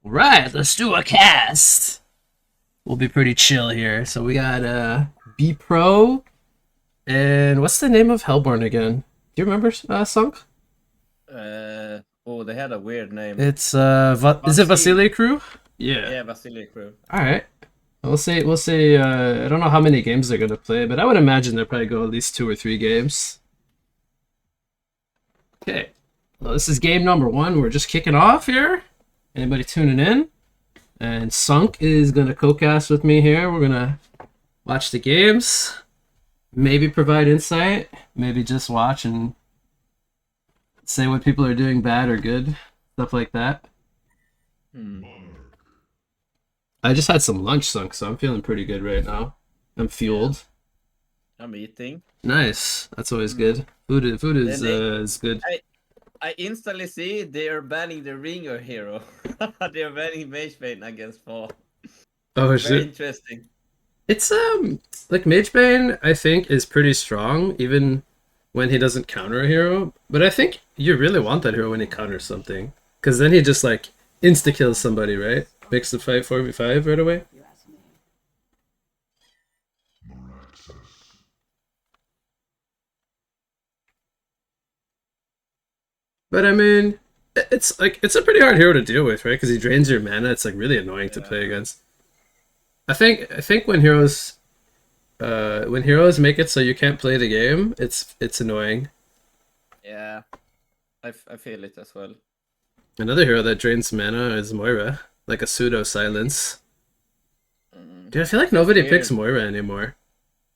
Right, let's do a cast. We'll be pretty chill here. So we got Bpro and what's the name of Hellborn again? Do you remember Sunk? They had a weird name. It's is it Vasily. Vasily crew? Yeah. Yeah, Vasily crew. All right. We'll say I don't know how many games they're gonna play, but I would imagine they'll probably go at least 2 or 3 games. Okay. Well, this is game number 1. We're just kicking off here. Anybody tuning in? And Sunk is gonna co-cast with me here. We're gonna watch the games, maybe provide insight, maybe just watch and say what people are doing bad or good, stuff like that. I just had some lunch, Sunk, so I'm feeling pretty good right now. I'm fueled. I'm eating. Nice. That's always good. Food is good. I instantly see they are banning the ringer hero. They are banning Mage Bane against Fall. Oh Very shit. interesting. It's like Magebane I think is pretty strong even when he doesn't counter a hero, but I think you really want that hero when he counters something, because then he just like insta kills somebody, right? Makes the fight 4v5 right away. But I mean, it's like it's a pretty hard hero to deal with, right? Because he drains your mana. It's like really annoying to play against. I think when heroes make it so you can't play the game, it's annoying. Yeah, I feel it as well. Another hero that drains mana is Moira, like a pseudo silence. Dude, I feel like nobody picks Moira anymore.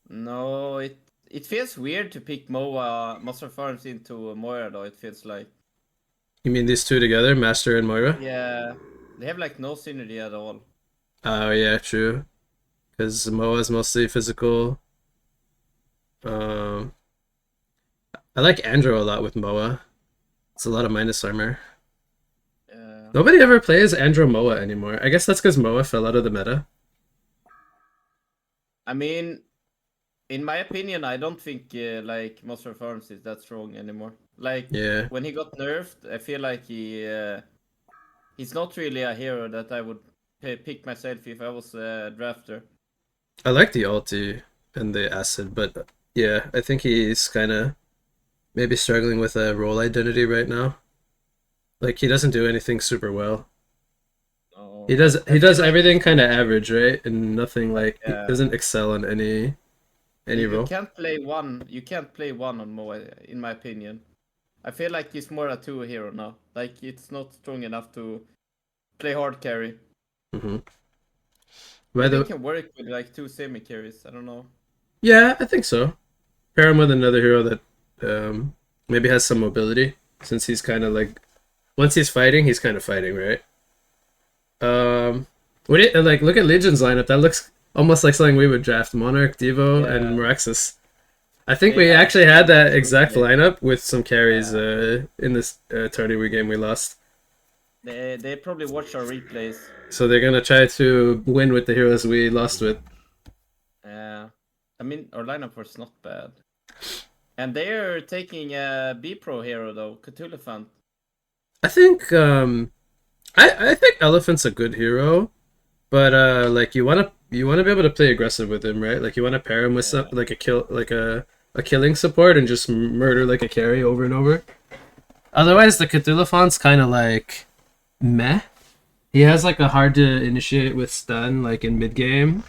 No, it feels weird to pick MOA Monster Farms into Moira though. It feels like. You mean these two together, Master and Moira? Yeah, they have like no synergy at all. Oh yeah, true. Because Moa is mostly physical. Um, I like Andro a lot with Moa. It's a lot of minus armor. Nobody ever plays Andro Moa anymore. I guess that's because Moa fell out of the meta. I mean, in my opinion, I don't think like Monster Farms is that strong anymore. Like Yeah, when he got nerfed, I feel like he's not really a hero that I would pick myself if I was a drafter. I like the ulti and the acid, but yeah, I think he's kind of maybe struggling with a role identity right now. Like he doesn't do anything super well. Oh, He does everything kind of average, right? And nothing like he yeah. doesn't excel in any You role. can't play one. You can't play one on Moa, in my opinion. I feel like he's more a two hero now. Like it's not strong enough to play hard carry. Mm-hmm. Maybe he can work with like two semi carries. I don't know. Yeah, I think so. Pair him with another hero that maybe has some mobility, since he's kind of like once he's kind of fighting, right? What it like? Look at Legion's lineup. That looks almost like something we would draft: Monarch, Devo, and Meraxus. I think we actually had that exact lineup with some carries in this tourney game we lost. They probably watch our replays. So they're gonna try to win with the heroes we lost with. Yeah, I mean our lineup was not bad, and they're taking a Bpro hero though, Cthulhu. I think I think Elephant's a good hero, but like you wanna be able to play aggressive with him, right? Like you wanna pair him with some like a killing support and just murder like a carry over and over. Otherwise, the Cthulhu's kind of like meh. He has like a hard to initiate with stun like in mid game.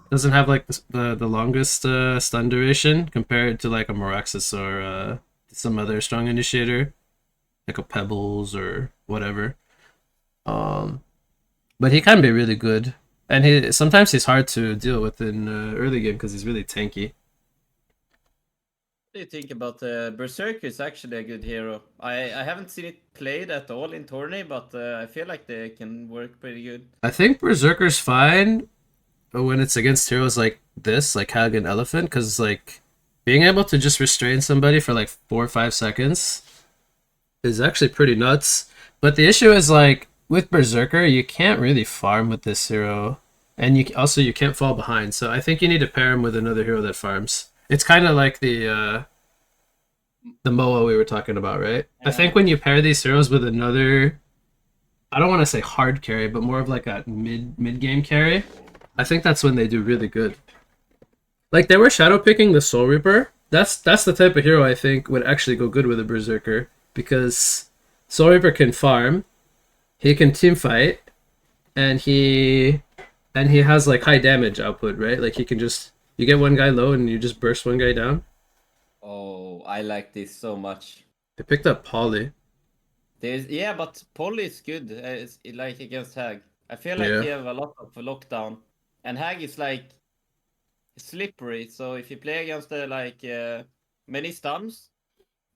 Doesn't have like the longest stun duration compared to like a Meraxus or some other strong initiator, like a Pebbles or whatever. But he can be really good, and sometimes he's hard to deal with in early game because he's really tanky. What do you think about Berserker? Is actually a good hero. I haven't seen it played at all in tourney, but I feel like they can work pretty good. I think Berserker's fine when it's against heroes like this, like Hag and Elephant, because like being able to just restrain somebody for like 4 or 5 seconds is actually pretty nuts. But the issue is like with Berserker, you can't really farm with this hero, and you can't fall behind. So I think you need to pair him with another hero that farms. It's kind of like the MOA we were talking about, right? I think when you pair these heroes with another I don't want to say hard carry, but more of like a mid game carry. I think that's when they do really good. Like they were shadow picking the Soul Reaper. That's the type of hero I think would actually go good with a Berserker because Soul Reaper can farm, he can team fight, and he has like high damage output, right? Like he can just you get one guy low and you just burst one guy down. Oh, I like this so much. They picked up Polly. There's yeah, but Polly is good. It's like against Hag. I feel like he Yeah. have a lot of lockdown, and Hag is like slippery. So if you play against the many stuns,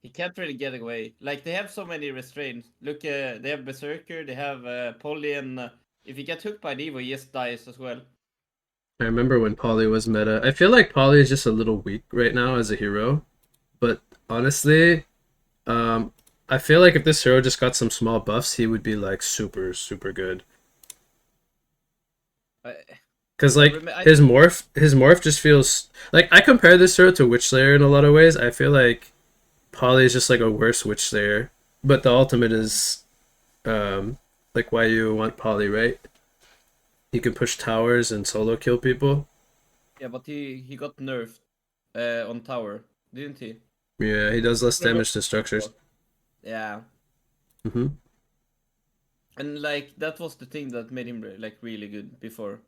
he can't really get away. Like they have so many restraints. Look, they have Berserker, they have Polly, and if you get hooked by Devo, he just dies as well. I remember when Polly was meta. I feel like Polly is just a little weak right now as a hero, but honestly, um, I feel like if this hero just got some small buffs, he would be like super super good. I, Cause I like remember. his morph just feels like I compare this hero to Witch Slayer in a lot of ways. I feel like Polly is just like a worse Witch Slayer, but the ultimate is like why you want Polly, right? He can push towers and solo kill people. Yeah, but he got nerfed on tower, didn't he? Yeah, he does less No, no. damage to structures. Yeah, Hmm. and like that was the thing that made him like really good before.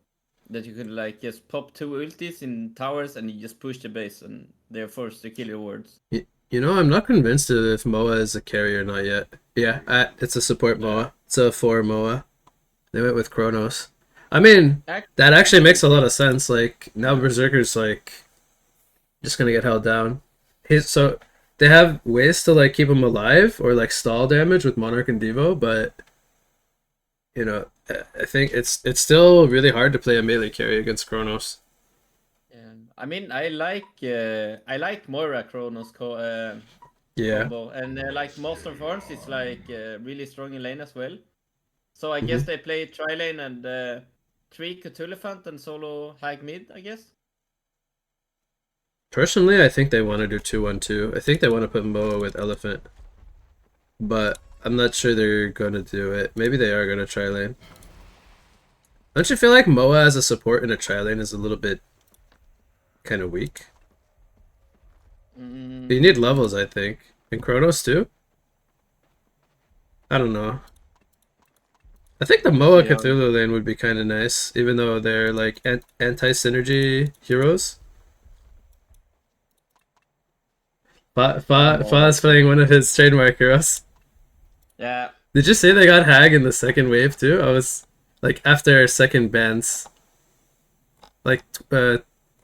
That you could like just pop two ultis in towers and you just push the base and they're forced to kill your wards. You know, I'm not convinced if Moa is a carry or not yet. Yeah, it's a support Yeah. Moa. It's a 4 Moa. They went with Kronos. I mean, that actually Actually, makes a lot of sense. Like, now Berserker's, like, just gonna get held down. So, they have ways to, like, keep him alive or, like, stall damage with Monarch and Devo, but, I think it's still really hard to play a melee carry against Kronos. yeah. I mean, I like Moira Kronos Yeah. combo, and like Master of Horns is like really strong in lane as well. So I guess Hmm. they play tri lane and three Cthulhuphant and solo Hag mid. I guess. Personally, I think they want to do 2-1-2. I think they want to put Moa with Elephant, but I'm not sure they're gonna do it. Maybe they are gonna try lane. Don't you feel like Moa as a support in a tri lane is a little bit kind of weak? You need Mm, levels, I think. And Kronos too? I don't know. I think the let me Moa see how. Cthulhu lane would be kind of nice, even though they're like anti-synergy heroes. Fa Moa. is playing one of his trademark heroes. Yeah, Did you say they got Hag in the second wave too? I was like after second bans. Like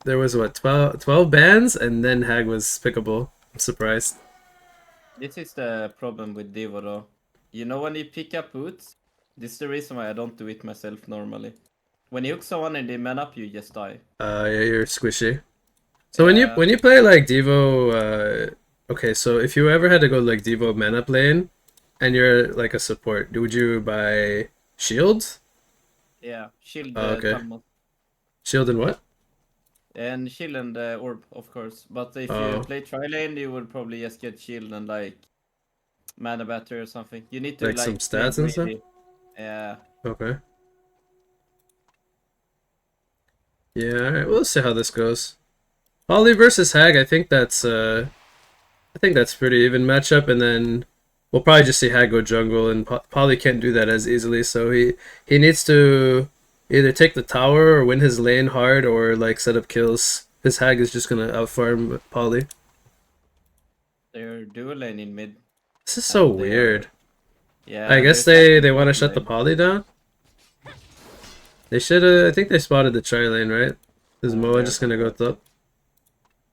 there was what 12 bans and then Hag was pickable. I'm surprised. this is the problem with Devo though. You know when you pick up boots, this is the reason why I don't do it myself normally. When you hook someone and they man up, you just die. Yeah, you're squishy. So when you Yeah, when you play like Devo, okay, so if you ever had to go like Devo mana lane, and you're like a support, would you buy shield? yeah. Shield Oh, okay, Talmud. shield and what? And shield and orb, of course. But if you Oh, play tri lane, you would probably just get shield and like mana battery or something. You need to like some like play stats and stuff. greedy. Yeah. Okay, yeah. All right, we'll see how this goes. Holly versus Hag. I think that's pretty even matchup, and then we'll probably just see Hag go jungle, and Polly can't do that as easily, so he needs to either take the tower or win his lane hard or like set up kills. His Hag is just gonna outfarm Polly. They're dual lane in mid, This is so and they are. weird. I Yeah, guess there's they actually want to bottom shut the lane. Polly down. They should have. I think they spotted the tri lane, right? Is Moa They're just gonna go up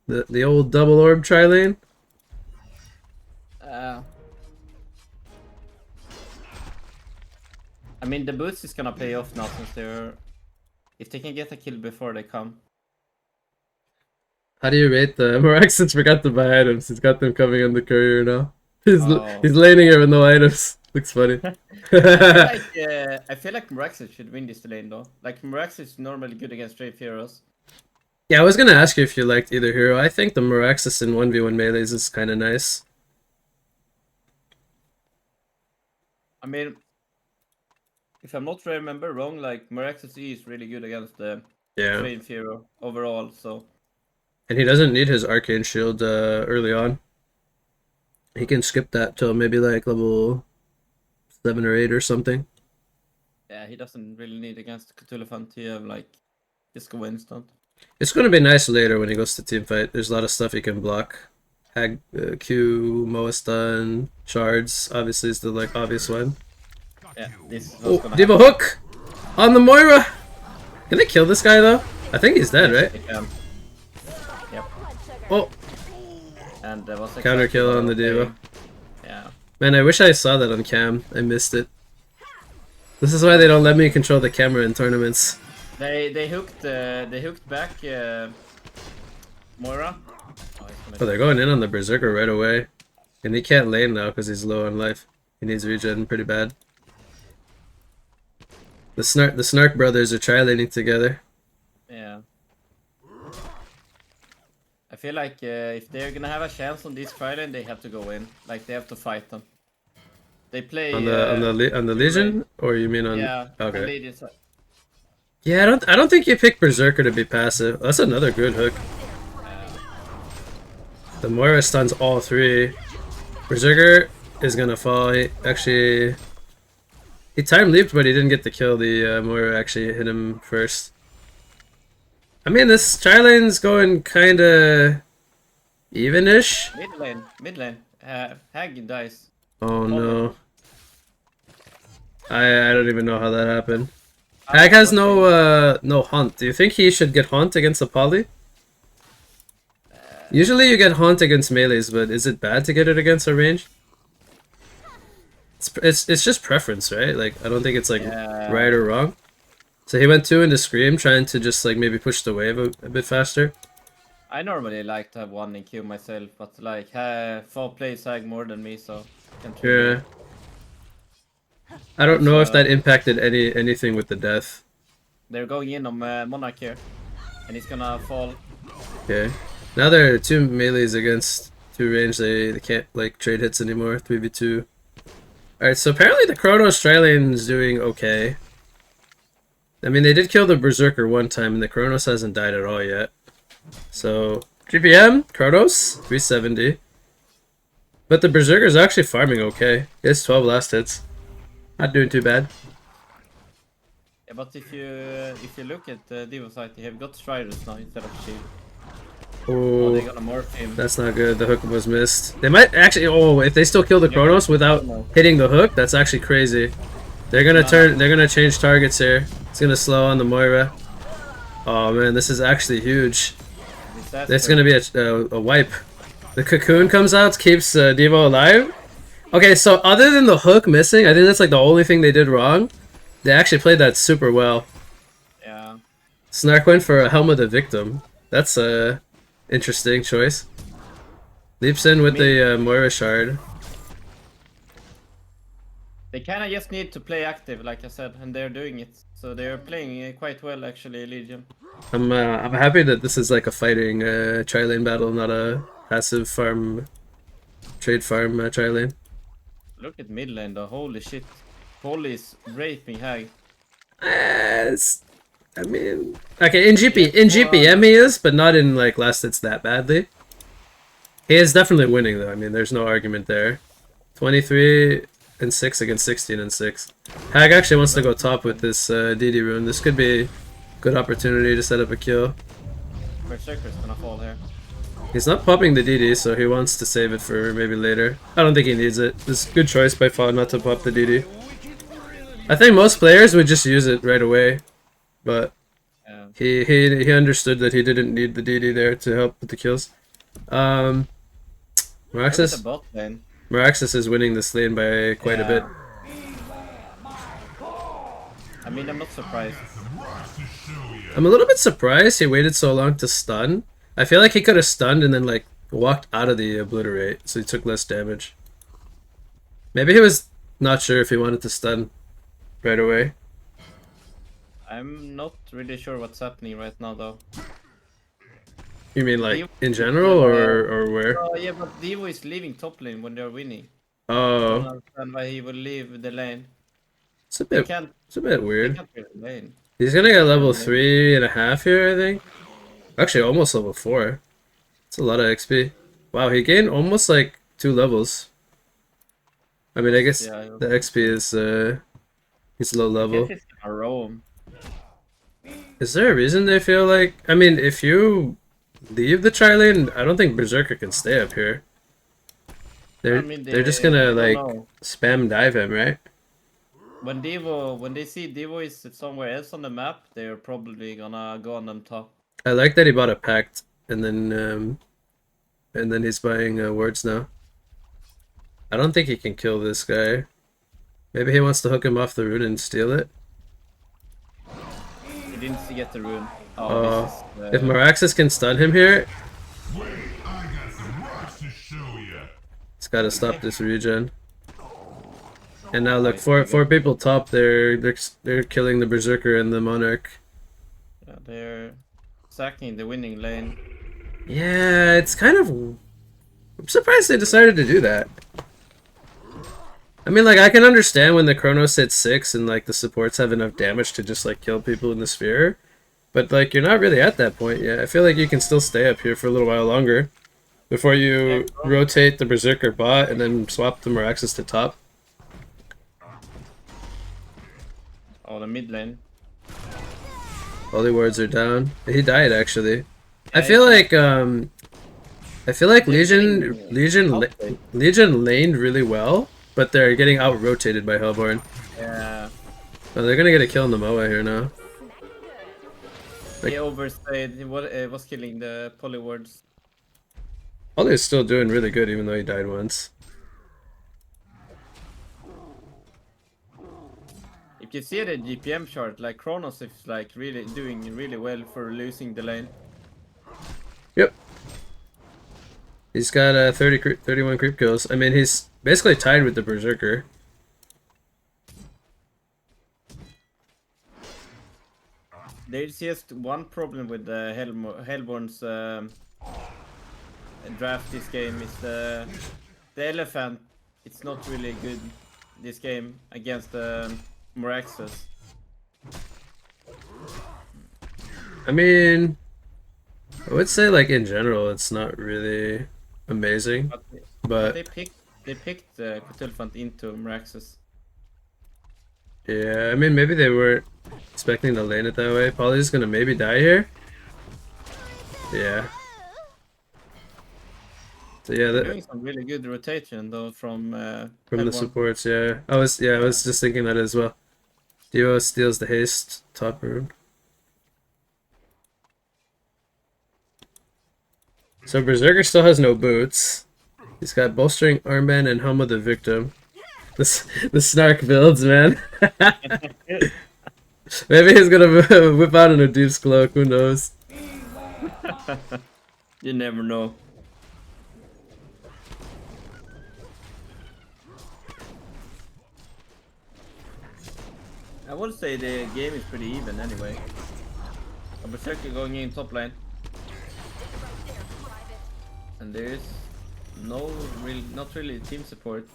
the old double orb tri lane? uh, I mean, the boost is gonna pay off now since they're. If they can get a kill before they come. How do you rate the Maraxis forgot to buy items? He's got them coming on the courier now. Oh. He's laning here with no items. Looks funny. I feel like Meraxis should win this lane though. Like Meraxis is normally good against straight heroes. Yeah, I was gonna ask you if you liked either hero. I think the Maraxis in 1v1 melees is kind of nice. I mean, if I'm not remember wrong, like Mirax's E is really good against the Yeah. Flame Hero overall. So And he doesn't need his arcane shield early on. He can skip that till maybe like level 7 or 8 or something. yeah, he doesn't really need against Cthulhu Fant. He have like just go instant. It's going to be nice later when he goes to team fight. There's a lot of stuff he can block. Hag, Q, Moa stun, shards. Obviously, is the like obvious one. Yeah, this is Oh, what's gonna Diva happen. hook on the Moira. Can they kill this guy though? I think he's dead, Yes, right? they can. Yep. Oh, And there was counter exactly kill what I on the was Diva. saying. Yeah. Man, I wish I saw that on cam. I missed it. This is why they don't let me control the camera in tournaments. They hooked back Moira. Oh, Oh, they're going in on the Berserker right away. And he can't lane now because he's low on life. He needs regen pretty bad. The Snark brothers are tri-laning together. Yeah. I feel like if they're gonna have a chance on this Friday, they have to go in. Like they have to fight them. They play On the Legion, or you mean on? Yeah, Okay. on Legion side. Yeah, I don't think you pick Berserker to be passive. That's another good hook. The Moira stuns all three. Berserker is gonna fall. He time leaped, but he didn't get the kill. The Moira actually hit him first. I mean, this tri-lane's going kinda even-ish. Mid lane. Hag dies. Oh no. I don't even know how that happened. Hag has no haunt. Do you think he should get haunt against a poly? Usually you get haunt against melees, but is it bad to get it against a range? It's just preference, right? Like I don't think it's like right or wrong. So he went 2 into Scream, trying to just like maybe push the wave a bit faster. I normally like to have 1 in Q myself, but like 4 plays Hag more than me, so can't really. Yeah. I don't know if that impacted anything with the death. They're going in on Monarch here, and he's gonna fall. Okay. Now there are 2 melees against 2 range. They can't like trade hits anymore. 3v2. Alright, so apparently the Chronos tri-lane is doing okay. I mean, they did kill the Berserker one time, and the Chronos hasn't died at all yet. So, GPM, Chronos, 370. But the Berserker's actually farming okay. He has 12 last hits. Not doing too bad. Yeah, but if you look at the Divo side, they have got Striders now instead of Shield. Oh, Oh, they're gonna morph him. that's not good. The hook was missed. They might actually. Oh, if they still kill the Chronos without hitting the hook, that's actually crazy. They're gonna turn. They're gonna change targets here. It's gonna slow on the Moira. Oh man, this is actually huge. There's gonna be a wipe. The cocoon comes out, keeps Devo alive. Okay, so other than the hook missing, I think that's like the only thing they did wrong. They actually played that super well. Yeah. Snark went for a Helm of the Victim. That's a interesting choice. Leaps in with the Moira shard. They kind of just need to play active, like I said, and they're doing it. So they're playing quite well, actually, Legion. I'm happy that this is like a fighting tri-lane battle, not a passive farm, trade farm tri-lane. Look at mid lane, though. Holy shit. Paul is raping Hag. I mean, okay, in GPM he is, but not in like last hits that badly. He is definitely winning though. I mean, there's no argument there. 23 and 6 against 16 and 6. Hag actually wants to go top with this DD rune. This could be a good opportunity to set up a kill. Berserker's gonna fall here. He's not popping the DD, so he wants to save it for maybe later. I don't think he needs it. It's a good choice by Fawn not to pop the DD. I think most players would just use it right away, but he understood that he didn't need the DD there to help with the kills. Meraxis is winning this lane by quite a bit. I mean, I'm not surprised. I'm a little bit surprised he waited so long to stun. I feel like he could have stunned and then like walked out of the obliterate, so he took less damage. Maybe he was not sure if he wanted to stun right away. I'm not really sure what's happening right now, though. You mean like in general or where? Oh yeah, but Devo is leaving top lane when they're winning. I Oh. don't understand why he will leave the lane. They can't. it's a bit They weird. can't really lane. He's gonna get level And they, 3.5 here, I think. Actually, almost level 4. It's a lot of XP. Wow, he gained almost like 2 levels. I mean, I guess yeah, the XP is he's low I guess level. it's a roam. Is there a reason they feel like? I mean, if you leave the tri lane, I don't think Berserker can stay up here. I They're mean, they're just gonna they don't like know. spam dive him, right? When they see Devo is somewhere else on the map, they're probably gonna go on them top. I like that he bought a pact and then he's buying wards now. I don't think he can kill this guy. Maybe he wants to hook him off the rune and steal it. He didn't get the rune. Oh, this Oh, is if Meraxes can stun him here, Wait, I got some rocks to show you. he's got to stop this regen. And now look, four people top. They're killing the Berserker and the Monarch. yeah, they're sacking the winning lane. Yeah, it's kind of. I'm surprised they decided to do that. I mean, like, I can understand when the Chronos hits 6 and, like, the supports have enough damage to just, like, kill people in the sphere. But, like, you're not really at that point yet. I feel like you can still stay up here for a little while longer before you rotate the Berserker bot and then swap the Meraxes to top. Oh, the mid lane. Holy wards are down. He died, actually. I Yeah, feel he's like, I feel like They're getting, Legion outplayed. laned really well, but they're getting out-rotated by Hellborn. Yeah. Oh, they're gonna get a kill in the MOA here now. He overstayed. He was killing the polywards. Holly is still doing really good even though he died once. You can see the GPM chart. Like Kronos is like really doing really well for losing the lane. Yep. He's got 31 creep kills. I mean, he's basically tied with the Berserker. There's just one problem with the Hellborn's draft this game is the elephant. It's not really good this game against the Moraxus. I mean, I would say like in general, it's not really amazing, but They picked the Cthulhuphant into Moraxus. yeah, I mean maybe they weren't expecting to lane it that way. Polly's gonna maybe die here. Yeah. So yeah, Doing some really good rotation though from the Hellborn. supports. Yeah, I was just thinking that as well. Dio steals the haste top rune. So Berserker still has no boots. He's got bowstring, armband, and helm of the victim. The snark builds, man. Maybe he's gonna whip out an Adib's cloak. Who knows? You never know. I would say the game is pretty even anyway. A Berserker going in top lane. And there's not really team support.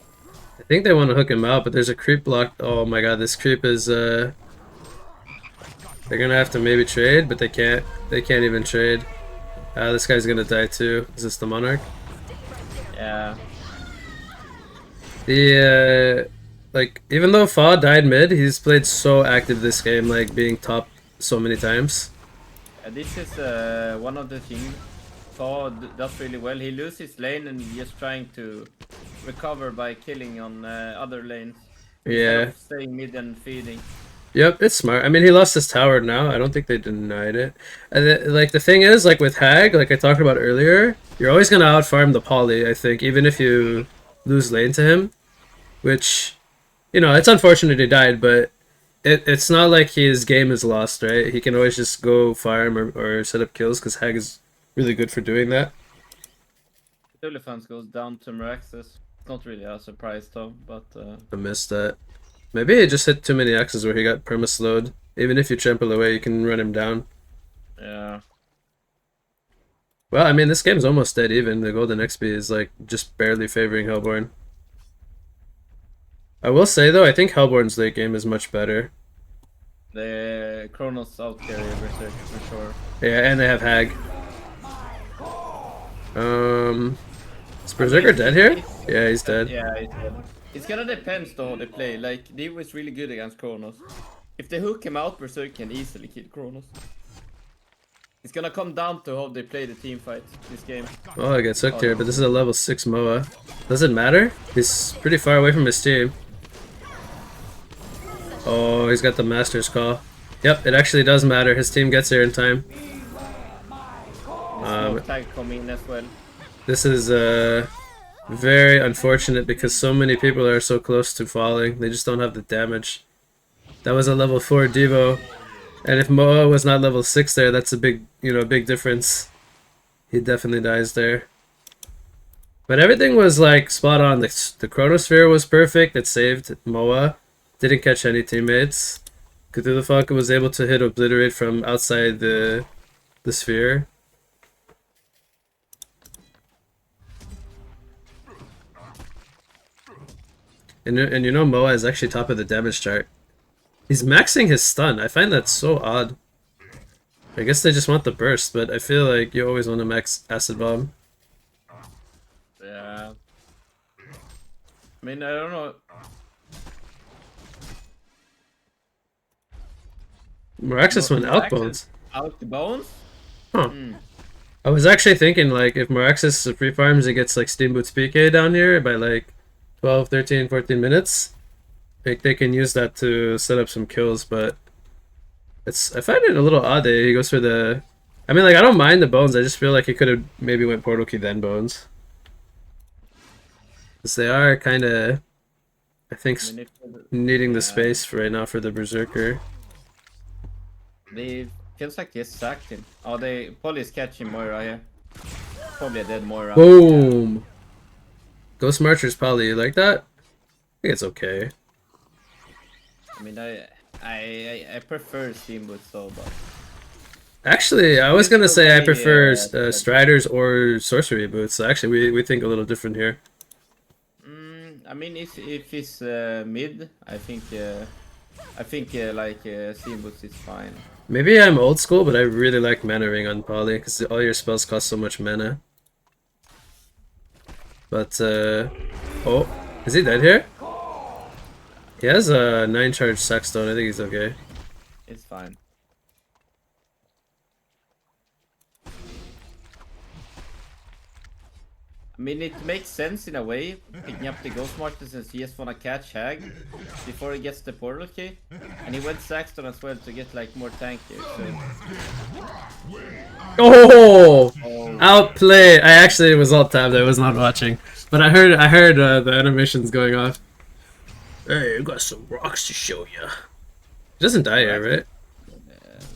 I think they want to hook him out, but there's a creep block. Oh my god, this creep is they're gonna have to maybe trade, but they can't. They can't even trade. This guy's gonna die too. Is this the Monarch? Yeah. The like even though Fa died mid, he's played so active this game, like being top so many times. This is one of the things Fa does really well. He loses lane and he's just trying to recover by killing on other lanes. Yeah. Instead of staying mid and feeding. Yep, it's smart. I mean, he lost his tower now. I don't think they denied it. And like the thing is, like with Hag, like I talked about earlier, you're always gonna outfarm the poly. I think even if you lose lane to him, which, you know, it's unfortunate he died, but it's not like his game is lost, right? He can always just go farm or set up kills because Hag is really good for doing that. Cthulhuphant goes down to Meraxus. It's not really a surprise though, but I missed that. Maybe he just hit too many X's where he got perma-slowed. Even if you trample away, you can run him down. yeah. Well, I mean, this game's almost dead even. The golden XP is like just barely favoring Hellborn. I will say though, I think Hellborn's late game is much better. The Kronos out carrier Berserk for sure. Yeah, and they have Hag. Is Berserker dead here? Yeah, he's dead. Yeah, he's dead. It's gonna depend though how they play. Like, Divo is really good against Kronos. If they hook him out, Berserk can easily kill Kronos. It's gonna come down to how they play the team fight this game. Oh, I get hooked here, but this is a level 6 Moa. Does it matter? He's pretty far away from his team. Oh, he's got the Master's Call. Yep, it actually does matter. His team gets here in time. Tag coming in as well. This is very unfortunate because so many people are so close to falling. They just don't have the damage. That was a level 4 Devo. And if Moa was not level 6 there, that's a big, big difference. He definitely dies there. But everything was like spot on. The Chronosphere was perfect. It saved Moa. Didn't catch any teammates. Cthulhu Falcon was able to hit Obliterate from outside the sphere. And you know Moa is actually top of the damage chart. He's maxing his stun. I find that so odd. I guess they just want the burst, but I feel like you always want to max Acid Bomb. Yeah. I mean, I don't know. Moraxis went out bones. Out the bones? Huh. I was actually thinking, like, if Moraxis free farms, it gets, like, Steamboot's PK down here by, like, 12, 13, 14 minutes. Like, they can use that to set up some kills, but I find it a little odd that he goes for the... I mean, like, I don't mind the bones, I just feel like he could have maybe went Portal Key then bones. Because they are kind of, I think, needing the space for right now for the Berserker. They feels like they sacked him. Oh, they probably is catching Moira here. Probably a dead Moira. Boom! Ghost Marcher's probably, you like that? I think it's okay. I mean, I prefer Steamboot so, but... Actually, I was gonna say I prefer Striders or Sorcery Boots. So actually, we think a little different here. I mean, if it's mid, I think like Steamboot is fine. Maybe I'm old school, but I really like Mana Ring on Poly because all your spells cost so much mana. But oh, is he dead here? He has a 9 charge Sackstone. I think he's okay. It's fine. I mean, it makes sense in a way, picking up the Ghost Marcher since he just wanna catch Hag before he gets the Portal Key. And he went Saxton as well to get like more tanky. So... Oh! Outplay! I actually was alt tabbed, I was not watching. But I heard the animations going off. Hey, I got some rocks to show you. He doesn't die here, right?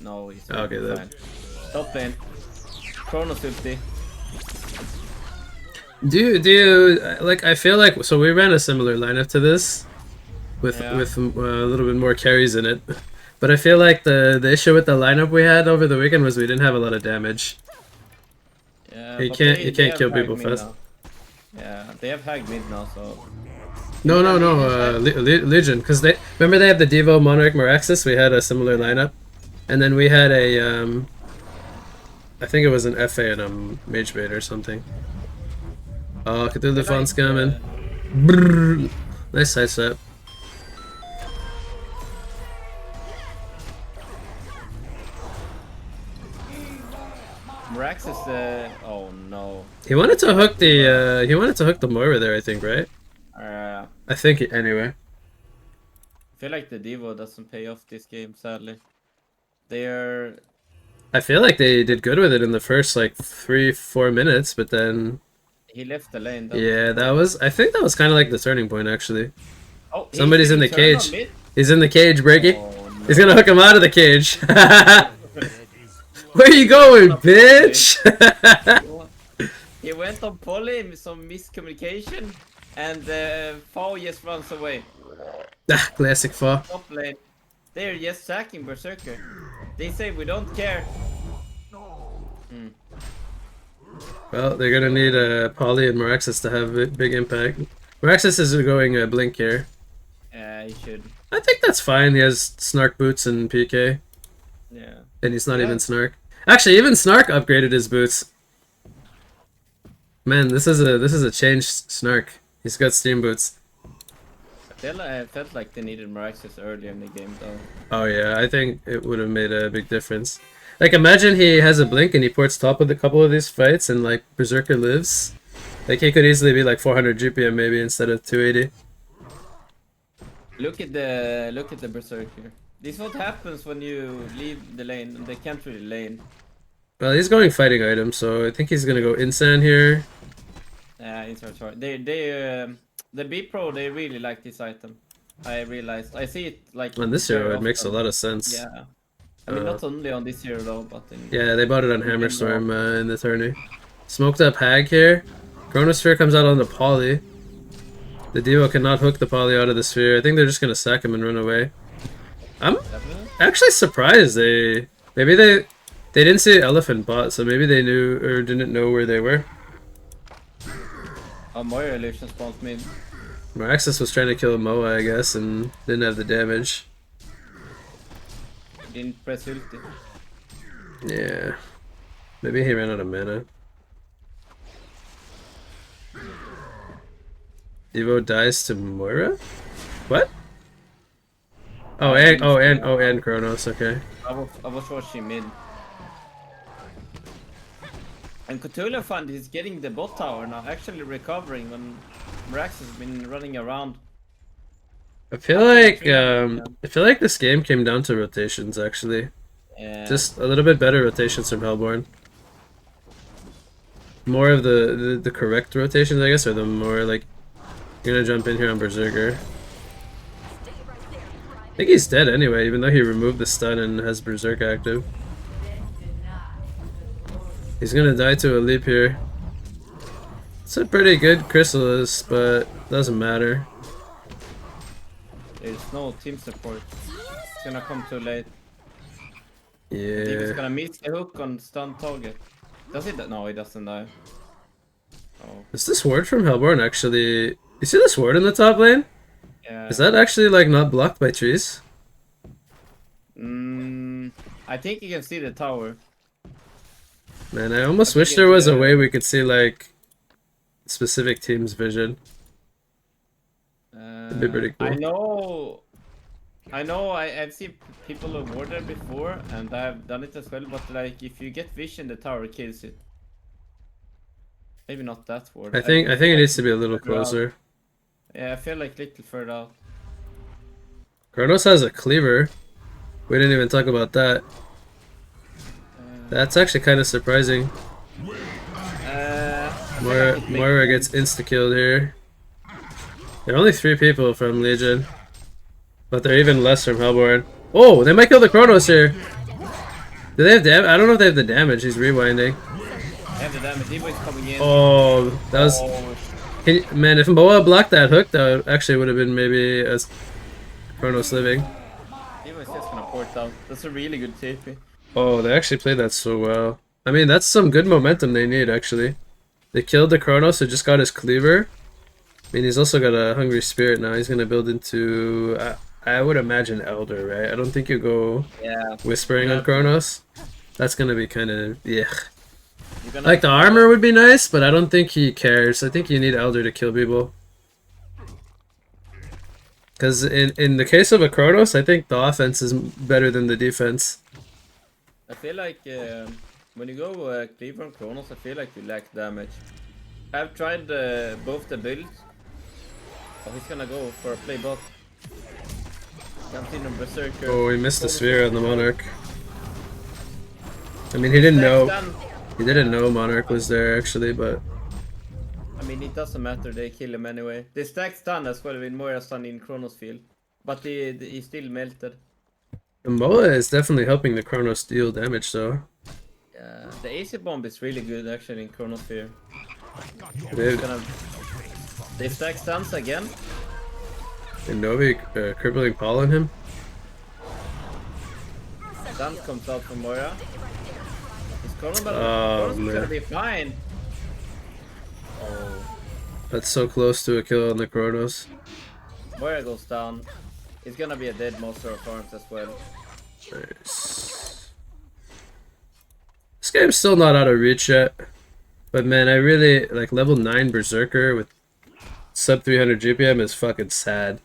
No, he's okay then. fine. Top lane. Chronos 50. Do you like? I feel like so we ran a similar lineup to this, with a little bit more carries in it, but I feel like the issue with the lineup we had over the weekend was we didn't have a lot of damage. Yeah, you can't kill people fast. Now. Yeah, they have Hag mid now, so. No, Legion, because they remember they have the Devo Monarch Moraxis. We had a similar lineup, and then we had a I think it was an FA and a Mage Bait or something. Oh, Cthulhu Font's coming. Brrr. Nice sidestep. Morax is oh no. He wanted to hook the Moira there, I think, right? I think anyway. I feel like the Devo doesn't pay off this game, sadly. I feel like they did good with it in the first like 3-4 minutes, but then he left the lane. Yeah, I think that was kind of like the turning point, actually. Oh, somebody's in the cage. He's in the cage, Breaky. Oh, no. He's gonna hook him out of the cage. Where you going, bitch? He went on poly, some miscommunication, and Fao just runs away. Ah, classic Fao. Top lane. They're just sacking Berserker. They say we don't care. Well, they're gonna need Poly and Moraxis to have a big impact. Moraxis is going Blink here. Yeah, he should. I think that's fine. He has Snark boots and PK, Yeah. and he's not Yeah. even Snark. Actually, even Snark upgraded his boots. Man, this is a changed Snark. He's got steam boots. I felt like they needed more access earlier in the game, though. Oh yeah, I think it would have made a big difference. Like imagine he has a blink and he ports top with a couple of these fights and like Berserker lives. Like he could easily be like 400 GPM maybe instead of 280. Look at the Berserker. This is what happens when you leave the lane and they can't really lane. Well, he's going fighting item, so I think he's gonna go Insan here. Yeah, it's hard. The Bpro, they really like this item. I realized. I see it like On this very hero, it makes a often. lot of sense. Yeah. I mean, not only on this hero though, but in Yeah, they bought it on in Hammerstorm general. in the tourney. Smoked up Hag here. Chronosphere comes out on the Poly. The Devo cannot hook the Poly out of the sphere. I think they're just gonna sack him and run away. I'm Definitely. actually surprised maybe they didn't see Elephant bot, so maybe they knew or didn't know where they were. Oh, Moira illusion spawns mid. Maraxis was trying to kill Moa, I guess, and didn't have the damage. Didn't press ulti. Yeah. Maybe he ran out of mana. Devo dies to Moira? What? And Kronos, okay. I was watching mid. And Cthulhu Fund is getting the bot tower now, actually recovering when Mrax has been running around. I feel like this game came down to rotations actually. Yeah. Just a little bit better rotations from Hellborn. More of the correct rotations, I guess, or the more like you're gonna jump in here on Berserker. I think he's dead anyway, even though he removed the stun and has Berserk active. He's gonna die to a leap here. It's a pretty good Chrysalis, but doesn't matter. There's no team support. It's gonna come too late. He's Yeah. gonna miss the hook on stun target. Does it? No, he doesn't die. Oh, Is this ward from Hellborn actually... You see this ward in the top lane? yeah. Is that actually like not blocked by trees? I think you can see the tower. Man, I almost wish there was a way we could see like specific team's vision. It'd be pretty cool. I've seen people who ward there before, and I've done it as well. But like, if you get vision, the tower kills it. Maybe not that ward. I think it needs to be a little closer. Yeah, I feel like little further out. Kronos has a cleaver. We didn't even talk about that. That's actually kind of surprising. Moira gets insta-killed here. There are only 3 people from Legion. But they're even less from Hellborn. Oh, they might kill the Kronos here. Do they have damage? I don't know if they have the damage. He's rewinding. They have the damage. Evo's coming in. Oh, that was... Man, if Moa blocked that hook, that actually would have been maybe a Kronos living. Evo's just gonna port down. That's a really good TP. Oh, they actually played that so well. I mean, that's some good momentum they need, actually. They killed the Kronos who just got his cleaver. I mean, he's also got a Hungry Spirit now. He's going to build into, I would imagine, Elder, right? I don't think you go Whispering on Kronos. That's going to be kind of, yeah. Like, the armor would be nice, but I don't think he cares. I think you need Elder to kill people. Because in the case of a Kronos, I think the offense is better than the defense. I feel like when you go Cleaver on Kronos, I feel like you lack damage. I've tried both the builds. Oh, he's gonna go for a play bot. Comes in on Berserker. Oh, he missed the sphere on the Monarch. I mean, he didn't know. He didn't know Monarch was there, actually, but... I mean, it doesn't matter, they kill him anyway. They stack stun as well with Moira stun in Kronos field. But he still melted. Moa is definitely helping the Kronos deal damage, though. Yeah, the AC bomb is really good actually in Chronosphere. They stack stuns again. And Novi crippling Paul on him. Stuns comes out from Moira. Is Kronos gonna be fine? Oh. That's so close to a kill on the Kronos. Moira goes down. It's gonna be a dead monster of farms as well. Nice. This game's still not out of reach yet. But man, I really like level 9 Berserker with sub 300 GPM is fucking sad.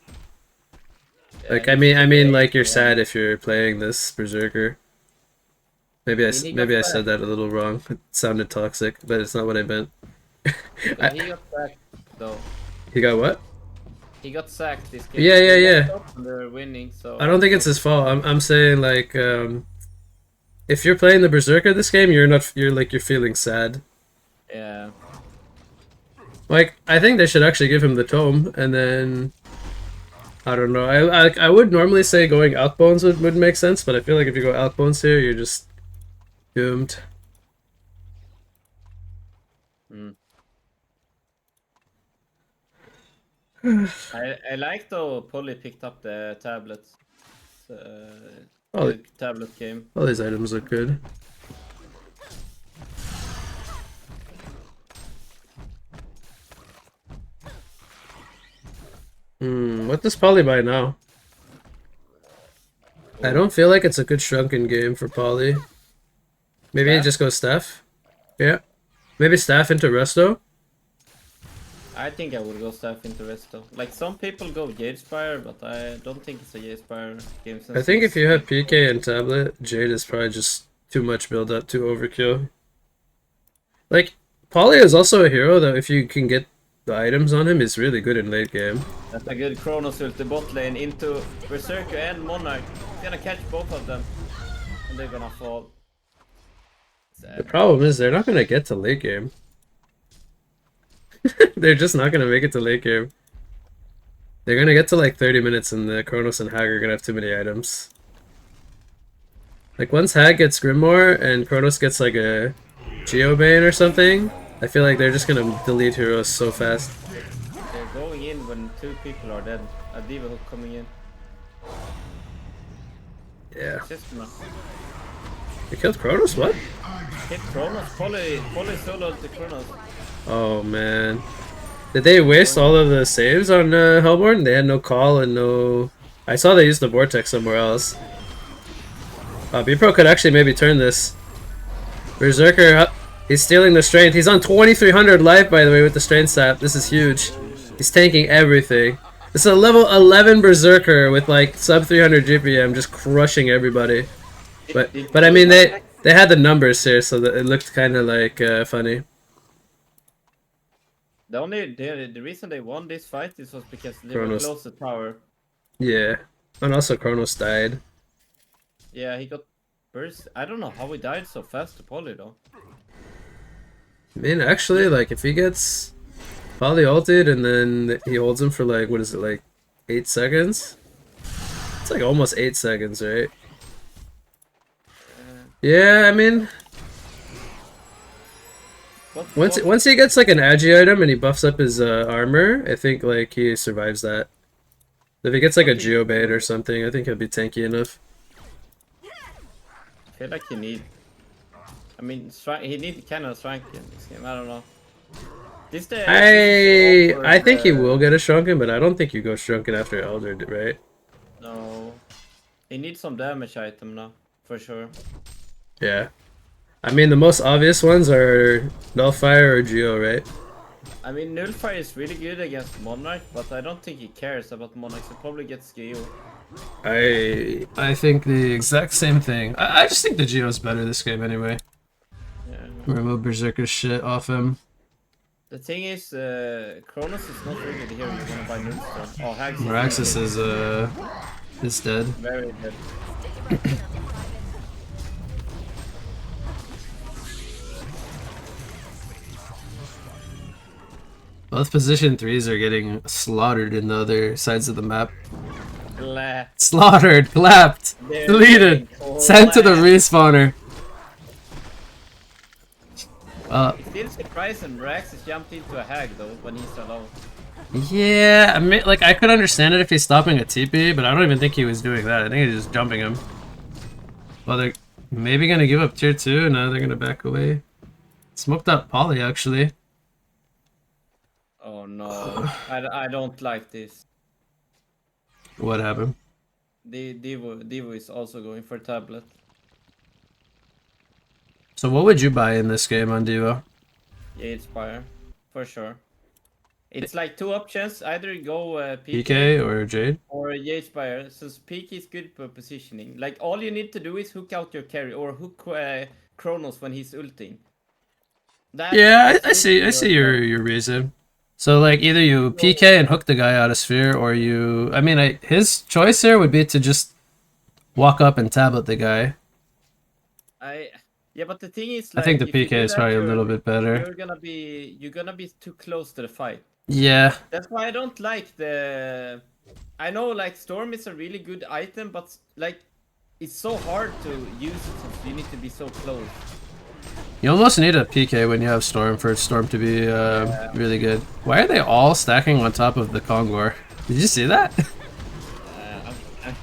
Yeah, Like he I needs mean to like you're play sad if you're playing this Berserker. Maybe I mean, he got maybe I back. said that a little wrong. It sounded toxic, but it's not what I meant. Yeah, he got sacked though. He got what? He got sacked this game. Yeah, yeah, They left yeah. up and they're winning, so I don't think it's his fault. I'm saying like if you're playing the Berserker this game, you're feeling sad. yeah. Like I think they should actually give him the tome and then I don't know. I would normally say going Alkbones would make sense, but I feel like if you go Alkbones here, you're just doomed. Mm. I like though Polly picked up the tablets. Oh, Good tablet game. all these items look good. What does Poly buy now? I don't feel like it's a good shrunken game for Poly. Maybe it Staff? just goes staff. Yeah. Maybe staff into resto. I think I would go staff into Resto. Like some people go Jade Spire, but I don't think it's a Jade Spire game. I think if you have PK and tablet, Jade is probably just too much build up, too overkill. Like, Poly is also a hero that if you can get the items on him, is really good in late game. That's a good Chronos ult the bot lane into Berserker and Monarch. He's gonna catch both of them. And they're gonna fall. The Sad. problem is they're not gonna get to late game. They're just not gonna make it to late game. They're gonna get to like 30 minutes and the Kronos and Hag are gonna have too many items. Like once Hag gets Grimoire and Kronos gets like a Geobane or something, I feel like they're just gonna delete heroes so fast. They're going in when two people are dead. A Diva Hook coming in. Yeah. It's just gonna They killed Kronos? What? hit Chronos. Poly soloed the Chronos. Oh man. Did they waste all of the saves on Hellborn? They had no call and no... I saw they used the Vortex somewhere else. Bpro could actually maybe turn this. Berserker, he's stealing the strength. He's on 2300 life, by the way, with the strength sap. This is huge. He's tanking everything. This is a level 11 Berserker with like sub 300 GPM, just crushing everybody. But I mean, they had the numbers here, so that it looked kind of like funny. The reason they won this fight was because they were Chronos. close to tower. Yeah, and also Kronos died. Yeah, he got burst. I don't know how he died so fast to Poly though. I mean, actually, like, if he gets Poly ulted and then he holds him for, like, what is it, like, 8 seconds? It's like almost 8 seconds, right? Yeah, I mean, once he gets, like, an agi item and he buffs up his armor, I think, like, he survives that. If he gets, like, a Geobait or something, I think he'll be tanky enough. I feel like he need. I mean, he need kind of strength in this game. I don't know. I think he will get a shrunken, but I don't think you go shrunken after Elder, right? No, he needs some damage item now for sure. Yeah. I mean, the most obvious ones are Nullfire or Geo, right? I mean, Nullfire is really good against Monarch, but I don't think he cares about Monarch. He probably gets Geo. I think the exact same thing. I just think the Geo's better this game anyway. Yeah. Remove Berserker's shit off him. The thing is, Kronos is not really the hero you want to buy Nullstone. Oh, Hags Meraxis is dead. very dead. Both position 3s are getting slaughtered in the other sides of the map. Clap. Slaughtered, clapped, They're deleted, getting sent to the clapped. respawner. Still surprising, Meraxis jumped into a Hag though when he's alone. Yeah, I mean, like, I could understand it if he's stopping a TP, but I don't even think he was doing that. I think he's just jumping him. Well, they're maybe gonna give up tier 2, now they're gonna back away. Smoked up Poly, actually. Oh no, I don't like this. What happened? The Devo is also going for tablet. So what would you buy in this game on Devo? Yeah, it's fire for sure. It's like two options: either go PK or Jade? or Spire. Since PK is good for positioning. Like all you need to do is hook out your carry or hook Kronos when he's ulting. Yeah, I That's see. I really see your your reason. So like either you PK and hook the guy out of sphere, or you. I mean, his choice here would be to just walk up and tablet the guy. Yeah, but the thing is, I think like, the if you PK do is that, probably a little bit better. you're gonna be too close to the fight. Yeah, That's why I don't like the. I know, like, Storm is a really good item, but like, it's so hard to use it since you need to be so close. you almost need a PK when you have Storm for Storm to be really good. Why are they all stacking on top of the Kongor? Did you see that?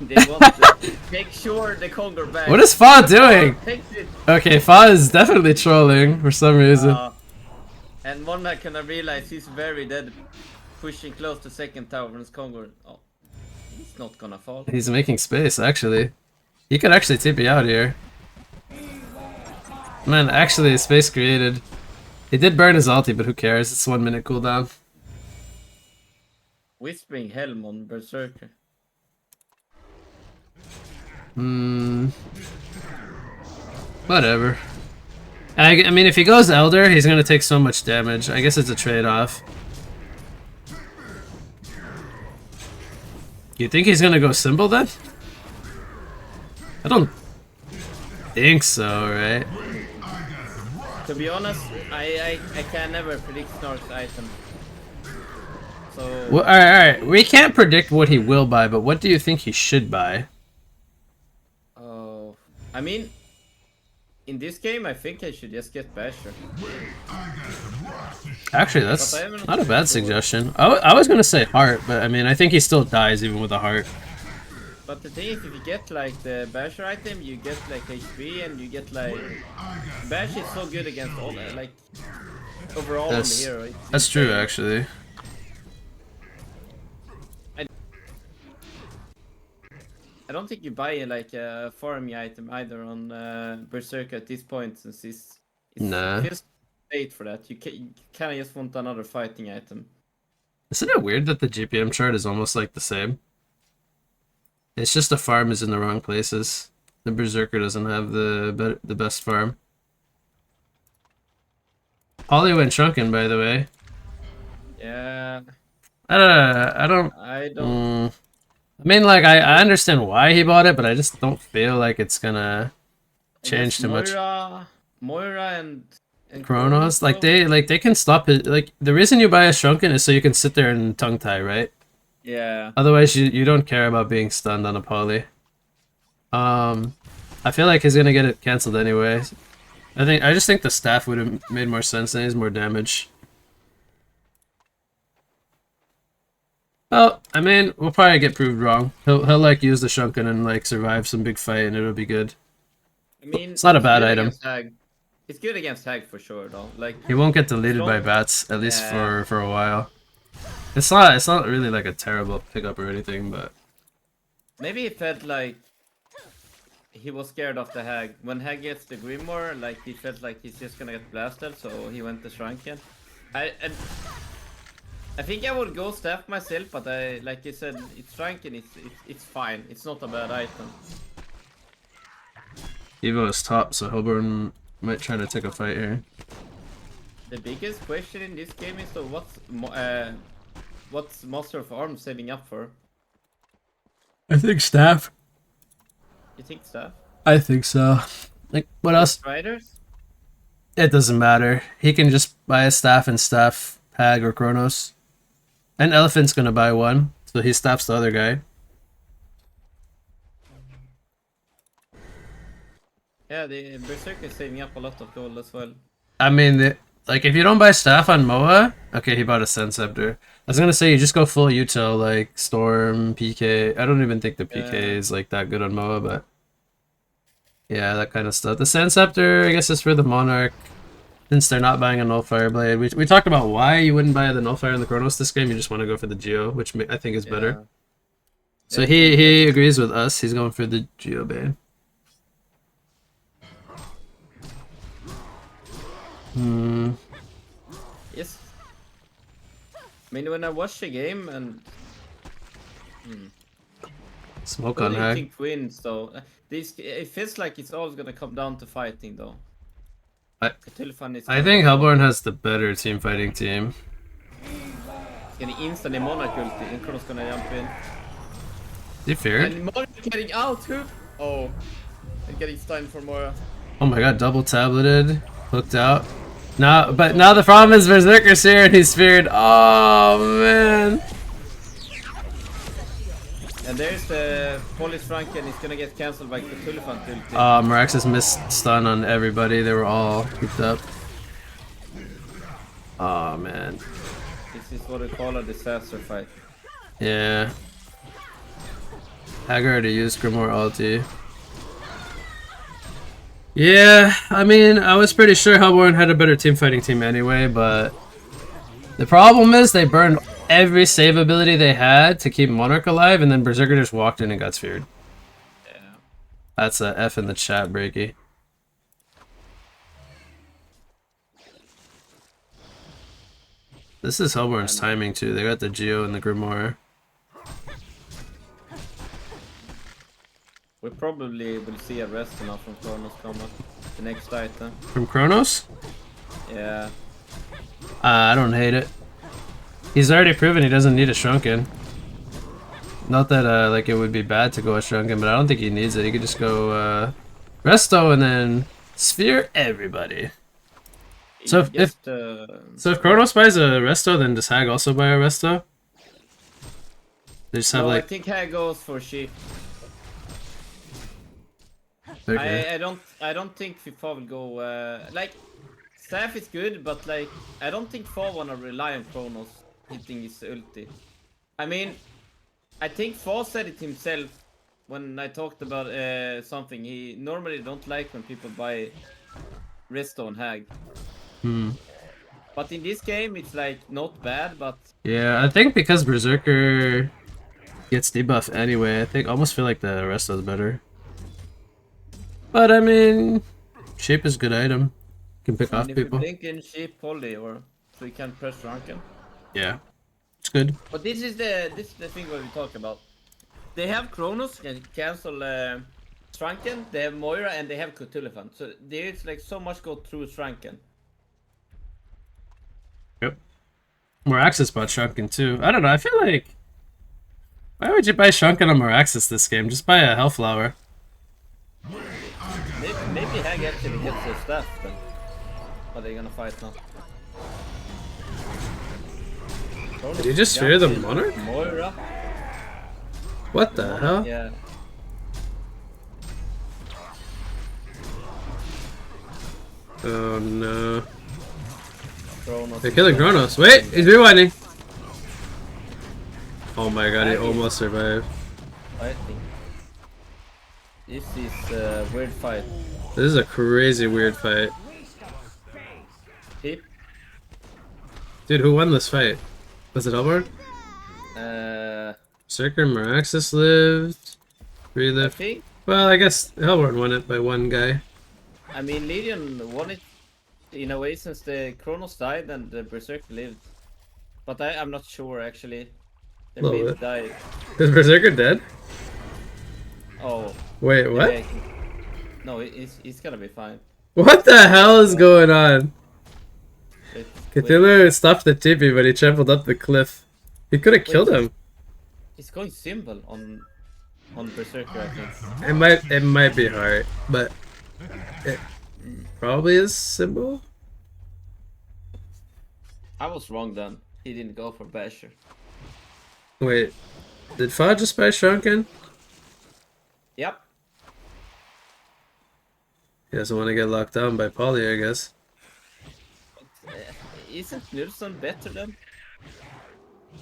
They want to make sure the Conquer back. What is Fa doing? Takes it. Okay, Fa is definitely trolling for some reason. And one that can realize he's very dead, pushing close to second tower when his Conquer. Oh, he's not gonna fall. He's making space, actually. He could actually TP out here. Man, actually, space created. He did burn his ulti, but who cares? It's 1 minute cooldown. Whispering Helm on Berserker. Whatever. I mean, if he goes Elder, he's gonna take so much damage. I guess it's a trade-off. You think he's gonna go Symbol then? I don't think so, right? To be honest, I can never predict Snark's item. So Well, alright. We can't predict what he will buy, but what do you think he should buy? I mean, in this game, I think I should just get Basher. Actually, that's But I haven't not a bad sure. suggestion. I was gonna say Heart, but I mean, I think he still dies even with a Heart. But the thing is, if you get like the Basher item, you get like HP and you get like Bash is so good against all like overall on the hero. That's true, actually. I don't think you buy like a farming item either on Berserker at this point, since it's Nah. feels late for that. You kind of just want another fighting item. Isn't it weird that the GPM chart is almost like the same? It's just the farm is in the wrong places. The Berserker doesn't have the best farm. Holly went shrunken, by the way. Yeah, I don't. I don't. I mean, like, I understand why he bought it, but I just don't feel like it's gonna change too much. Moira and Chronos, like they can stop it. Like the reason you buy a shrunken is so you can sit there and tongue tie, right? Yeah. Otherwise, you don't care about being stunned on a poly. I feel like he's gonna get it cancelled anyway. I just think the staff would have made more sense and he has more damage. Well, I mean, we'll probably get proved wrong. He'll like use the shrunken and like survive some big fight and it'll be good. I mean, It's not a bad item. It's good against Hag for sure, though. Like He won't get deleted by bats at least for a while. It's not really like a terrible pickup or anything, but maybe he felt like he was scared of the Hag. When Hag gets the Grimoire, like he felt like he's just gonna get blasted, so he went to Shrunken. I think I would go staff myself, but like you said, it's Shrunken. It's fine. It's not a bad item. Evo is top, so Hellborn might try to take a fight here. The biggest question in this game is though, what's Master of Arms saving up for? I think staff. You think staff? I think so. Like, what else? Riders? It doesn't matter. He can just buy a staff and staff Hag or Kronos. And Elephant's gonna buy one, so he staffs the other guy. Yeah, the Berserker is saving up a lot of gold as well. I mean, like, if you don't buy staff on Moa... Okay, he bought a Sen Scepter. I was gonna say, you just go full util, like, Storm, PK. I don't even think the PK is, like, that good on Moa, but... Yeah, that kind of stuff. The Sen Scepter, I guess, is for the Monarch. Since they're not buying a Nullfire Blade. We talked about why you wouldn't buy the Nullfire and the Chronos this game. You just want to go for the Geo, which I think is better. So he agrees with us. He's going for the Geobane. Yes. I mean, when I watch the game and Smoke who on do you Hag. think wins though? It feels like it's always gonna come down to fighting though. Cthulhu is I gonna think go for Hellborn it. has the better team fighting team. He's gonna instantly Monarch ulti and Kronos gonna jump in. Is he feared? And Monarch getting out too! Oh. And getting stunned for Moira. Oh my god, double tableted, hooked out. But now the problem is Berserker's here and he's feared. Oh man. And there's the Polish Franken, he's gonna get cancelled by Cthulhu ulti. Meraxis missed stun on everybody. They were all hooked up. Oh man. This is what we call a disaster fight. Yeah. Hag already used Grimoire ulti. Yeah, I mean, I was pretty sure Hellborn had a better team fighting team anyway, but the problem is they burned every save ability they had to keep Monarch alive, and then Berserker just walked in and got sphered. Yeah. That's a F in the chat, Breaky. This is Hellborn's timing too. They got the Geo and the Grimoire. We probably will see a rest now from Kronos combat. The next item. From Kronos? Yeah. I don't hate it. He's already proven he doesn't need a Shrunken. Not that like it would be bad to go a Shrunken, but I don't think he needs it. He could just go Resto and then Sphere everybody. So if Kronos buys a Resto, then does Hag also buy a Resto? They just have no, like. I think Hag goes for sheep. Okay. I don't think FIFA will go like Staff is good, but like I don't think Fa wanna rely on Kronos hitting his ulti. I mean, I think Fa said it himself when I talked about something. He normally don't like when people buy Resto on Hag. But in this game, it's like not bad, but Yeah, I think because Berserker gets debuff anyway, I almost feel like the Resto's better. But I mean, shape is a good item. Can pick off if people. you blink in sheep poly or so you can press Rankin. Yeah, it's good. But this is the thing what we talk about. They have Kronos can cancel Shrunken, they have Moira, and they have Cthulhu. So there's like so much go through Shrunken. Yep. Moraxis bought Shrunken too. I don't know. I feel like why would you buy Shrunken on Moraxis this game? Just buy a Hellflower. Maybe Hag actually gets the stuff then. Are they gonna fight now? Did you just fear the Monarch? Moira? What the hell? Yeah. Oh no. Kronos. They're killing Kronos. Wait, he's rewinding. Oh my god, he almost survived. Fighting. This is a weird fight. This is a crazy weird fight. Tip. Dude, who won this fight? Was it Hellborn? Berserker, Meraxis lived. I Relived. think. Well, I guess Hellborn won it by one guy. I mean, Legion won it in a way since the Kronos died and the Berserker lived. But I'm not sure actually. They Little may bit. died. Is Berserker dead? Oh. Wait, what? maybe No, he's gonna be fine. What the hell is going on? Wait, Cthulhu stopped the TP, but he trampled up the cliff. He could have killed him. He's going symbol on Berserker, I think. It might be hard, but it probably is symbol. I was wrong then. He didn't go for Basher. Wait, did Fa just buy Shrunken? Yep. He doesn't want to get locked down by Polly, I guess. Isn't Nilsson better then?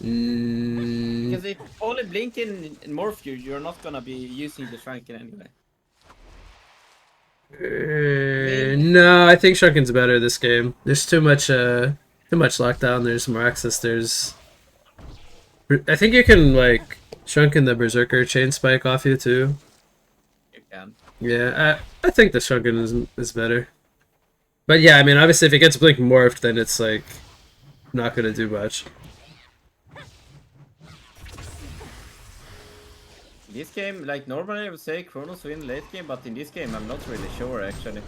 Mm, Because if only blink in Morphew, you're not gonna be using the Shrunken anyway. no, I think Shrunken's better this game. There's too much lockdown. There's more access. I think you can like Shrunken the Berserker chain spike off you too. You can. Yeah, I think the Shrunken is better. But yeah, I mean, obviously if it gets Blink morphed, then it's like not gonna do much. This game, like normally I would say Kronos win late game, but in this game I'm not really sure actually.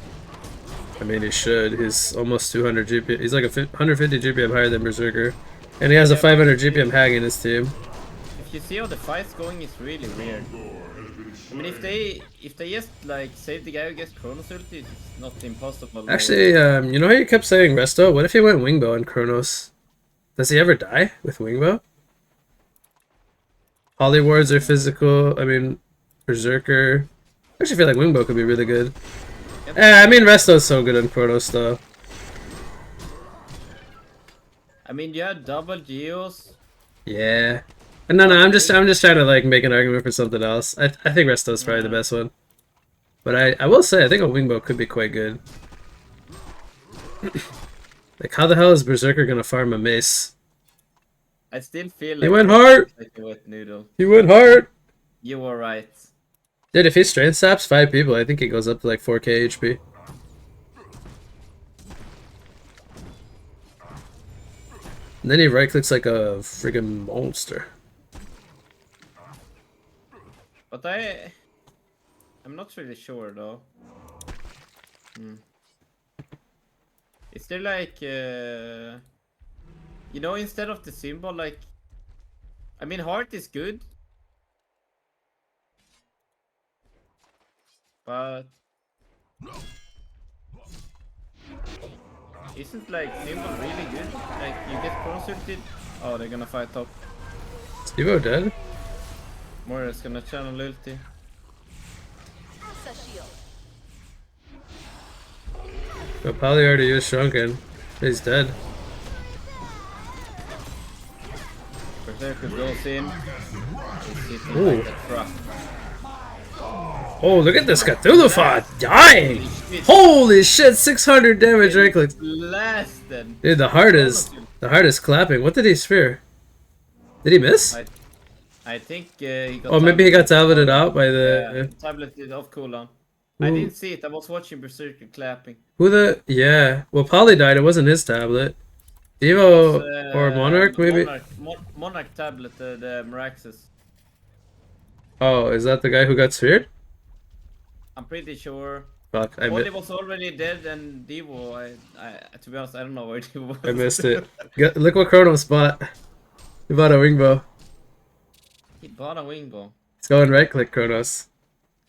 I mean, he should. He's almost 200 GPM. He's like 150 GPM higher than Berserker. And he has a 500 GPM hag in his team. If you see how the fight's going, it's really weird. I mean, if they just like save the guy who gets Kronos ulti, it's not impossible. Actually, you know how you kept saying Resto? What if he went Wingbow on Kronos? Does he ever die with Wingbow? Holy wards are physical. I mean, Berserker. I actually feel like Wingbow could be really good. Yep. I mean, Resto's so good on Kronos though. I mean, you had double Geos. Yeah. No, I'm just trying to like make an argument for something else. I think Resto's probably the best one. But I will say I think a Wingbow could be quite good. Like, how the hell is Berserker gonna farm a mace? I still feel like He went hard. like a wet noodle. He went hard. You were right. Dude, if he strength saps 5 people, I think he goes up to like 4k HP. And then he right clicks like a friggin' monster. But I'm not really sure though. Is there like you know, instead of the symbol, like, I mean, heart is good, but isn't like symbol really good? Like, you get consulted. Oh, they're gonna fight top. Stevo dead? Moira's gonna channel ulti. But Pally already used Shrunken. He's dead. Berserker goes in. He's sitting Ooh. like a truck. Oh, look at this Cthulhu dying! Holy shit, 600 damage right click. Blasted. Dude, the heart is clapping. What did he sphere? Did he miss? I think he got. Oh, maybe he got tableted out by the. Tableted off cooldown. I didn't see it. I was watching Berserker clapping. Who the? Yeah. Well, Polly died. It wasn't his tablet. Devo or Monarch, maybe? Monarch tablet, the Meraxes. Oh, is that the guy who got sphered? I'm pretty sure. Fuck, Polly was already dead, and Devo, I to be honest, I don't know where Devo was. I missed it. Look what Kronos bought. He bought a Wingbow. He bought a Wingbow. Let's go and right click Kronos.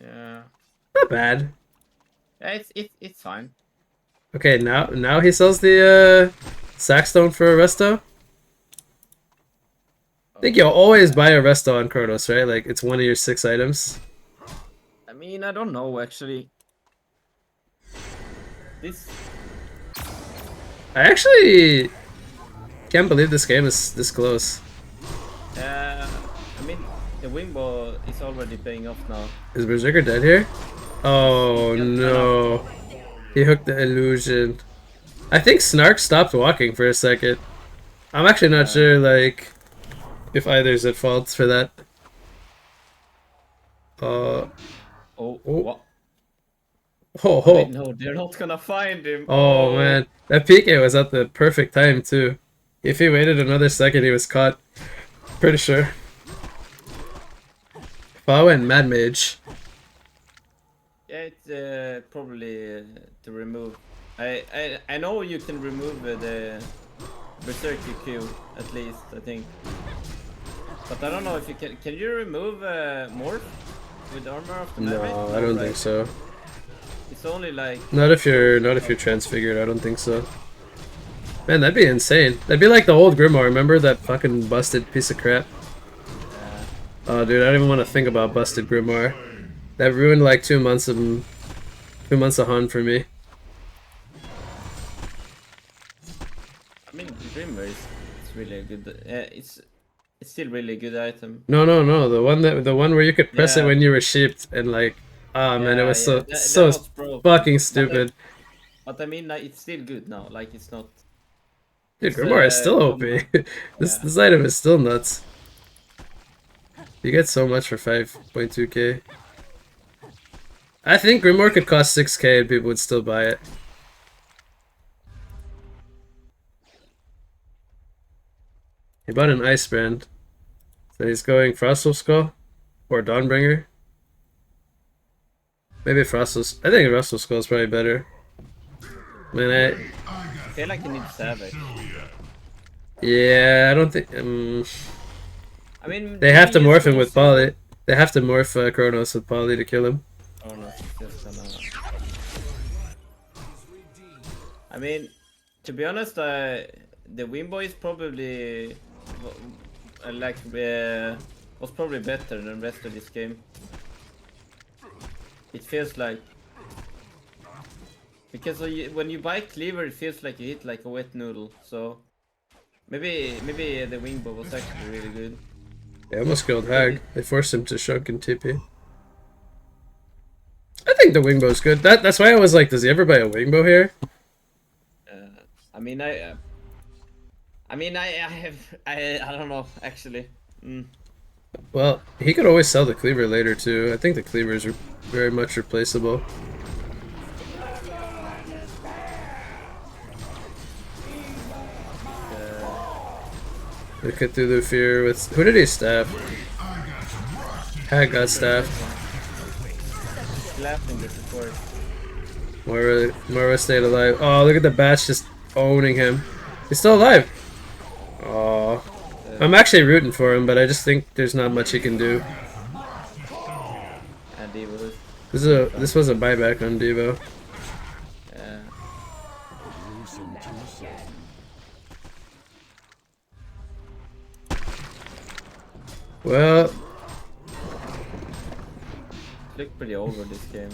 Yeah. Not bad. Yeah, it's fine. Okay, now he sells the Sackstone for a Resto. I think you'll always buy a Resto on Kronos, right? Like, it's one of your 6 items. I mean, I don't know actually. This. I actually can't believe this game is this close. I mean, the Wingbow is already paying off now. Is Berserker dead here? Oh no. He hooked the illusion. I think Snark stopped walking for a second. I'm actually not sure, like, if either's at fault for that. Oh, what? Oh, Wait, no, they're not gonna find him. Oh man, that PK was at the perfect time too. If he waited another second, he was caught. Pretty sure. If I went Mad Mage. Yeah, it's probably to remove. I know you can remove the Berserker Q at least, I think. But I don't know if you can. Can you remove Morph with armor of the Mad Mage? No, I don't think so. It's only like. Not if you're transfigured. I don't think so. Man, that'd be insane. That'd be like the old Grimoire. Remember that fucking busted piece of crap? Oh, dude, I don't even want to think about busted Grimoire. That ruined like 2 months of Hun for me. I mean, Grimoire is really a good. It's still really a good item. No. The one where you could press it when you were sheeped and like, ah man, it was so fucking stupid. But I mean, like, it's still good now. Like, it's not. Dude, Grimoire is still OP. This item is still nuts. You get so much for 5.2k. I think Grimoire could cost 6k and people would still buy it. He bought an Ice Brand. So he's going Frostal Skull or Dawnbringer. Maybe Frostal. I think Frostal Skull is probably better. Man, I feel like he needs Savage. yeah, I don't think. I mean, They have to use morph him with Wingsuit. Poly. They have to morph Kronos with Poly to kill him. Oh no, it's just gonna. I mean, to be honest, the Wimbo is probably was probably better than the rest of this game. It feels like because when you buy Cleaver, it feels like you hit like a wet noodle. So maybe the Wingbo was actually really good. They almost killed Hag. They forced him to Shunk and TP. I think the Wingbow's good. That's why I was like, does he ever buy a Wingbow here? I mean, I don't know actually. Well, he could always sell the Cleaver later too. I think the Cleaver is very much replaceable. The Cthulhu Fear with who did he stab? Hag got stabbed. Laughing at the support. Moira stayed alive. Oh, look at the bats just owning him. He's still alive. Oh, I'm actually rooting for him, but I just think there's not much he can do. And he was. This was a buyback on Devo. Well, Looked pretty over this game.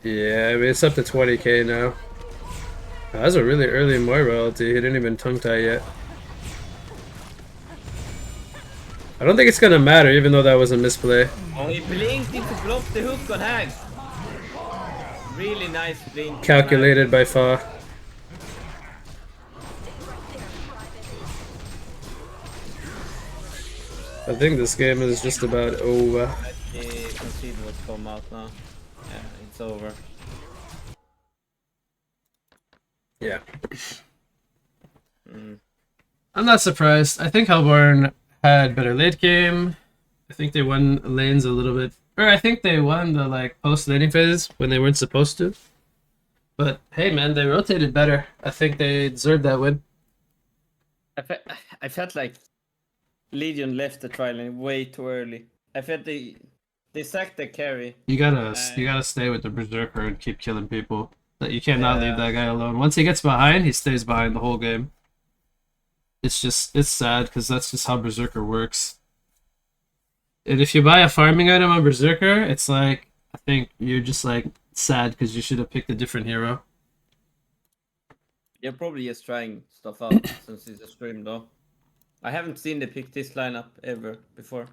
yeah, I mean it's up to 20k now. That was a really early Moira ulti. He didn't even tongue tie yet. I don't think it's gonna matter, even though that was a misplay. Oh, he blinked into block the hook on Hag. Really nice blink. Calculated by Fa. I think this game is just about over. He conceded what's come out now. Yeah, it's over. Yeah. I'm not surprised. I think Hellborn had better late game. I think they won lanes a little bit. Or I think they won the like post laning phase when they weren't supposed to. But hey man, they rotated better. I think they deserved that win. I felt like Legion left the trial lane way too early. I felt they sacked the carry. You gotta stay with the Berserker and keep killing people. That you cannot leave that guy alone. Once he gets behind, he stays behind the whole game. It's sad because that's just how Berserker works. And if you buy a farming item on Berserker, it's like I think you're just like sad because you should have picked a different hero. You're probably just trying stuff out since it's a stream though. I haven't seen they pick this lineup ever before.